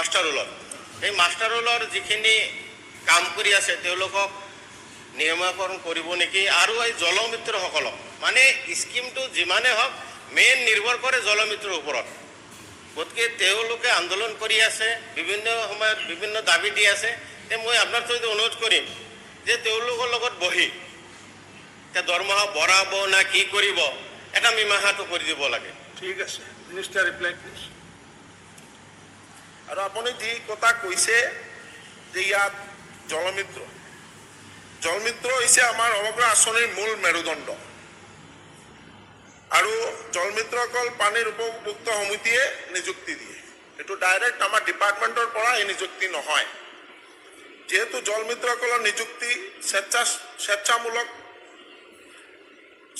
master ৰোলৰ এই master ৰোলৰ যিখিনি কাম কৰি আছে তেওঁলোকক নিয়মীকৰণ কৰিব নেকি আৰু এই জলমিত্ৰসকলক মানে স্কিমটো যিমানে হওক মেইন নিৰ্ভৰ কৰে জলমিত্ৰৰ ওপৰত গতিকে তেওঁলোকে আন্দোলন কৰি আছে বিভিন্ন সময়ত বিভিন্ন দাবী দি আছে মই আপোনাৰ সৈতে অনুৰোধ কৰিম যে তেওঁলোকৰ লগত বহি দৰমহা বঢ়াব না কি কৰিব এটা মীমাংসাটো কৰি দিব লাগে ঠিক আছে মিনিষ্টাৰ ৰিপ্লাই প্লিজ আৰু আপুনি যি কথা কৈছে যে ইয়াত জলমিত্ৰ হৈছে আমাৰ সমগ্ৰ আঁচনিৰ মূল মেৰুদণ্ড আৰু জলমিত্ৰসকল পানীৰ উপভোক্ত সমিতিয়ে নিযুক্তি দিয়ে এইটো ডাইৰেক্ট আমাৰ ডিপাৰ্টমেণ্টৰ পৰা এই নিযুক্তি নহয় যেহেতু জলমিত্ৰসকলৰ নিযুক্তি স্বেচ্ছামূলক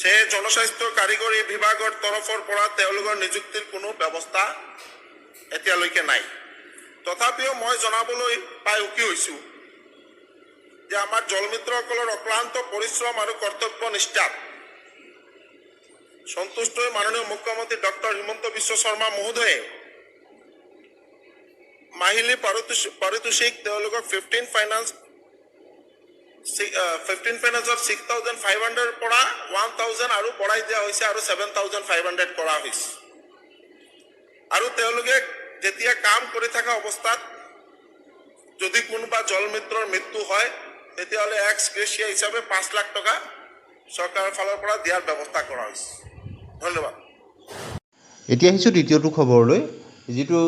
সে জনস্বাস্থ্য কাৰিকৰী বিভাগৰ তৰফৰ পৰা তেওঁলোকৰ নিযুক্তিৰ কোনো ব্যৱস্থা এতিয়ালৈকে নাই তথাপিও মই জনাবলৈ পাই সুখী হৈছোঁ যে আমাৰ জলমিত্ৰসকলৰ অক্লান্ত পৰিশ্ৰম আৰু কৰ্তব্য নিষ্ঠাত সন্তুষ্ট হৈ মাননীয় মুখ্যমন্ত্ৰী ডক্টৰ হিমন্ত বিশ্ব শৰ্মা মহোদয়ে মাহিলী পাৰিতোষিক তেওঁলোকক 15 ফাইনেন্সৰ 6,500 পৰা 1,000 আৰু বঢ়াই দিয়া হৈছে আৰু 7,500 কৰা হৈছে আৰু তেওঁলোকে যেতিয়া কাম কৰি থকা অৱস্থাত যদি কোনোবা জলমিত্ৰৰ মৃত্যু হয় তেতিয়াহ'লে এক্স গ্ৰেচিয়া হিচাপে 5 লাখ টকা চৰকাৰৰ ফালৰ পৰা দিয়াৰ ব্যৱস্থা কৰা হৈছে ধন্যবাদ এতিয়া আহিছোঁ দ্বিতীয়টো খবৰলৈ যিটো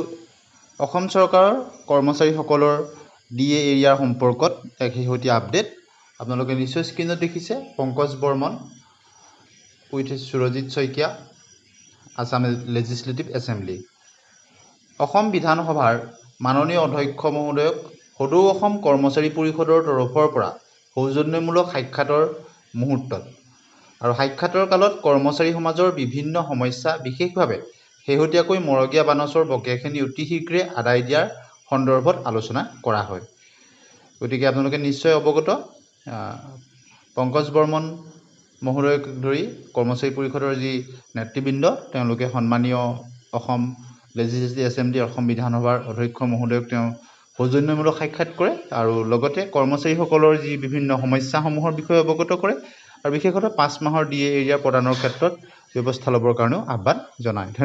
অসম চৰকাৰৰ কৰ্মচাৰীসকলৰ DA এৰিয়াৰ সম্পৰ্কত এক শেহতীয়া আপডেট আপোনালোকে নিশ্চয় স্ক্ৰীণত দেখিছে Pankaj Barman with Surajit Saikia Assam legislative assembly Assam বিধানসভাৰ মাননীয় অধ্যক্ষ মহোদয়ক সদৌ অসম কৰ্মচাৰী পৰিষদৰ তৰফৰ পৰা সৌজন্যমূলক সাক্ষাতৰ মুহূৰ্তত আৰু সাক্ষাতৰ কালত কৰ্মচাৰী সমাজৰ বিভিন্ন সমস্যা বিশেষভাৱে শেহতীয়াকৈ মৰগীয়া বানচৰ বকেয়াখিনি অতি শীঘ্ৰে আদায় দিয়াৰ সন্দৰ্ভত আলোচনা কৰা হয় গতিকে আপোনালোকে নিশ্চয় অৱগত পংকজ বৰ্মন মহোদয়ক ধৰি কৰ্মচাৰী পৰিষদৰ যি নেতৃবৃন্দ তেওঁলোকে সন্মানীয় অসম লেজিছলেটিভ এছেম্বলি অসম বিধানসভাৰ অধ্যক্ষ মহোদয়ক তেওঁ সৌজন্যমূলক সাক্ষাৎ কৰে আৰু লগতে কৰ্মচাৰীসকলৰ যি বিভিন্ন সমস্যাসমূহৰ বিষয়ে অৱগত কৰে আৰু বিশেষতঃ 5 মাহৰ DA এৰিয়া প্ৰদানৰ ক্ষেত্ৰত ব্যৱস্থা ল'বৰ কাৰণেও আহ্বান জনায়